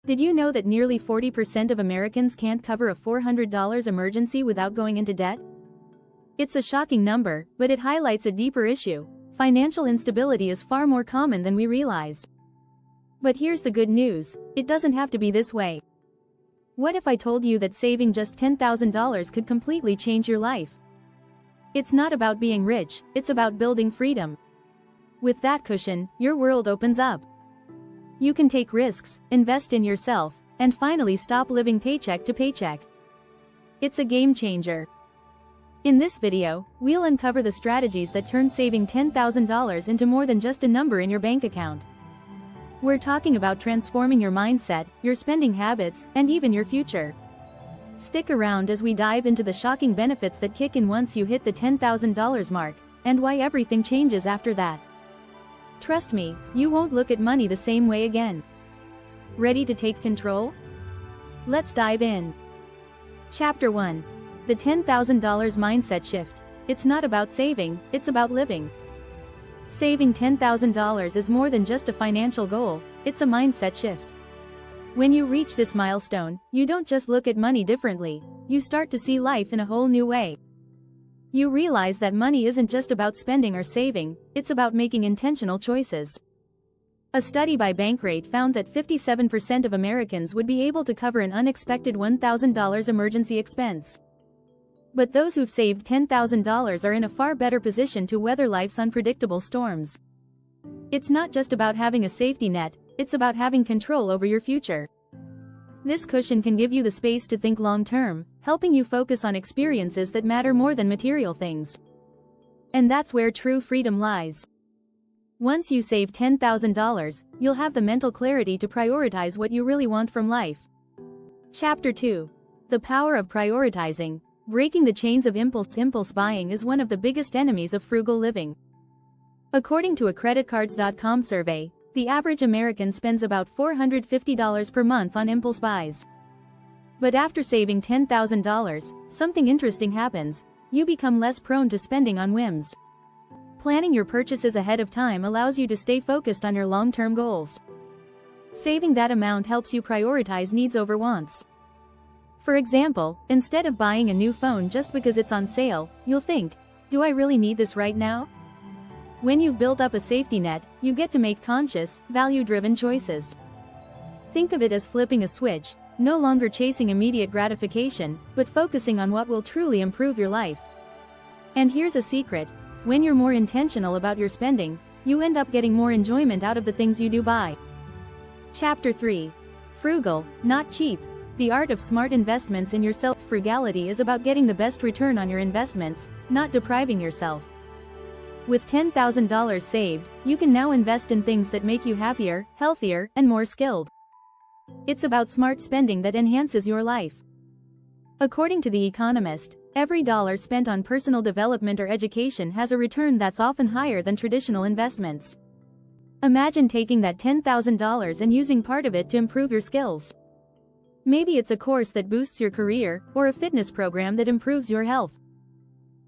Did you know that nearly 40% of Americans can't cover a $400 emergency without going into debt? It's a shocking number, but it highlights a deeper issue. Financial instability is far more common than we realize. But here's the good news, it doesn't have to be this way. What if I told you that saving just $10,000 could completely change your life? It's not about being rich, it's about building freedom. With that cushion, your world opens up. You can take risks, invest in yourself, and finally stop living paycheck to paycheck. It's a game changer. In this video, we'll uncover the strategies that turn saving $10,000 into more than just a number in your bank account. We're talking about transforming your mindset, your spending habits, and even your future. Stick around as we dive into the shocking benefits that kick in once you hit the $10,000 mark, and why everything changes after that. Trust me, you won't look at money the same way again. Ready to take control? Let's dive in. Chapter 1. The $10,000 Mindset Shift. It's not about saving, it's about living. Saving $10,000 is more than just a financial goal, it's a mindset shift. When you reach this milestone, you don't just look at money differently, you start to see life in a whole new way. You realize that money isn't just about spending or saving, it's about making intentional choices. A study by Bankrate found that 57% of Americans would be able to cover an unexpected $1,000 emergency expense. But those who've saved $10,000 are in a far better position to weather life's unpredictable storms. It's not just about having a safety net, it's about having control over your future. This cushion can give you the space to think long-term, helping you focus on experiences that matter more than material things. And that's where true freedom lies. Once you save $10,000, you'll have the mental clarity to prioritize what you really want from life. Chapter 2. The Power of Prioritizing. Breaking the chains of impulse buying is one of the biggest enemies of frugal living. According to a creditcards.com survey, the average American spends about $450 per month on impulse buys. But after saving $10,000, something interesting happens. You become less prone to spending on whims. Planning your purchases ahead of time allows you to stay focused on your long-term goals. Saving that amount helps you prioritize needs over wants. For example, instead of buying a new phone just because it's on sale, you'll think, do I really need this right now? When you've built up a safety net, you get to make conscious, value-driven choices. Think of it as flipping a switch, no longer chasing immediate gratification, but focusing on what will truly improve your life. And here's a secret, when you're more intentional about your spending, you end up getting more enjoyment out of the things you do buy. Chapter 3. Frugal, not cheap. The art of smart investments in yourself. Frugality is about getting the best return on your investments, not depriving yourself. With $10,000 saved, you can now invest in things that make you happier, healthier, and more skilled. It's about smart spending that enhances your life. According to The Economist, every dollar spent on personal development or education has a return that's often higher than traditional investments. Imagine taking that $10,000 and using part of it to improve your skills. Maybe it's a course that boosts your career, or a fitness program that improves your health.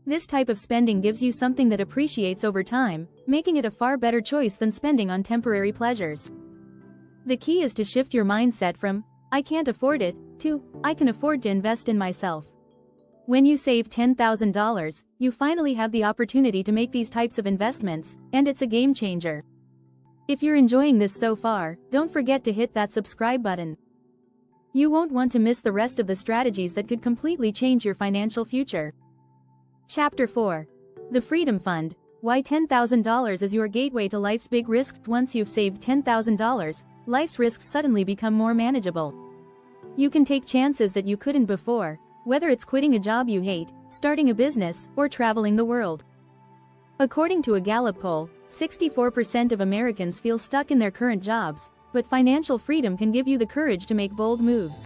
This type of spending gives you something that appreciates over time, making it a far better choice than spending on temporary pleasures. The key is to shift your mindset from, I can't afford it, to, I can afford to invest in myself. When you save $10,000, you finally have the opportunity to make these types of investments, and it's a game changer. If you're enjoying this so far, don't forget to hit that subscribe button. You won't want to miss the rest of the strategies that could completely change your financial future. Chapter 4. The Freedom Fund. Why $10,000 is your gateway to life's big risks. Once you've saved $10,000, life's risks suddenly become more manageable. You can take chances that you couldn't before, whether it's quitting a job you hate, starting a business, or traveling the world. According to a Gallup poll, 64% of Americans feel stuck in their current jobs, but financial freedom can give you the courage to make bold moves.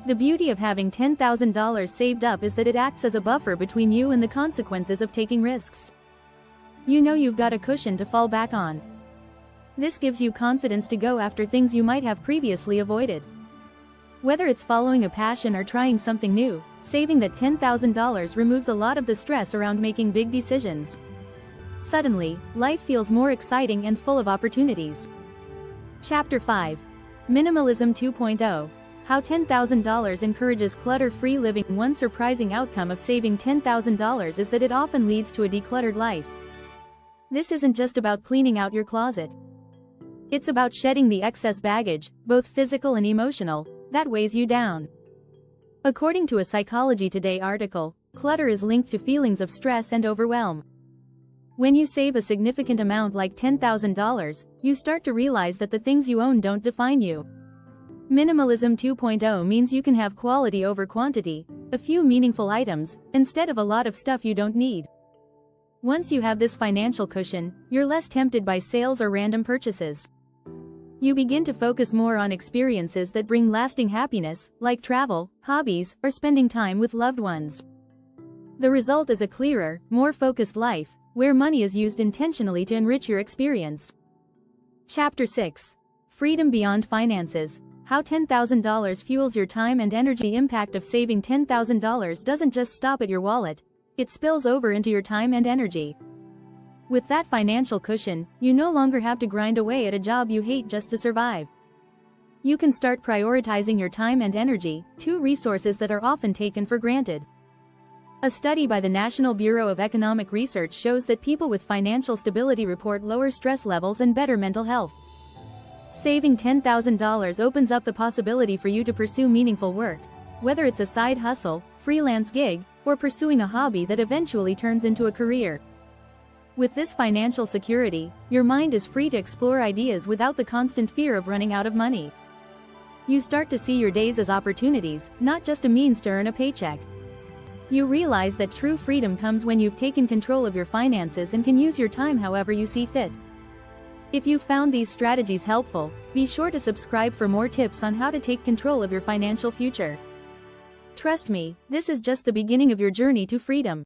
The beauty of having $10,000 saved up is that it acts as a buffer between you and the consequences of taking risks. You know you've got a cushion to fall back on. This gives you confidence to go after things you might have previously avoided. Whether it's following a passion or trying something new, saving that $10,000 removes a lot of the stress around making big decisions. Suddenly, life feels more exciting and full of opportunities. Chapter 5. Minimalism 2.0. How $10,000 encourages clutter-free living. One surprising outcome of saving $10,000 is that it often leads to a decluttered life. This isn't just about cleaning out your closet. It's about shedding the excess baggage, both physical and emotional, that weighs you down. According to a Psychology Today article, clutter is linked to feelings of stress and overwhelm. When you save a significant amount like $10,000, you start to realize that the things you own don't define you. Minimalism 2.0 means you can have quality over quantity, a few meaningful items, instead of a lot of stuff you don't need. Once you have this financial cushion, you're less tempted by sales or random purchases. You begin to focus more on experiences that bring lasting happiness, like travel, hobbies, or spending time with loved ones. The result is a clearer, more focused life, where money is used intentionally to enrich your experience. Chapter 6. Freedom Beyond Finances. How $10,000 fuels your time and energy. The impact of saving $10,000 doesn't just stop at your wallet, it spills over into your time and energy. With that financial cushion, you no longer have to grind away at a job you hate just to survive. You can start prioritizing your time and energy, two resources that are often taken for granted. A study by the National Bureau of Economic Research shows that people with financial stability report lower stress levels and better mental health. Saving $10,000 opens up the possibility for you to pursue meaningful work, whether it's a side hustle, freelance gig, or pursuing a hobby that eventually turns into a career. With this financial security, your mind is free to explore ideas without the constant fear of running out of money. You start to see your days as opportunities, not just a means to earn a paycheck. You realize that true freedom comes when you've taken control of your finances and can use your time however you see fit. If you found these strategies helpful, be sure to subscribe for more tips on how to take control of your financial future. Trust me, this is just the beginning of your journey to freedom.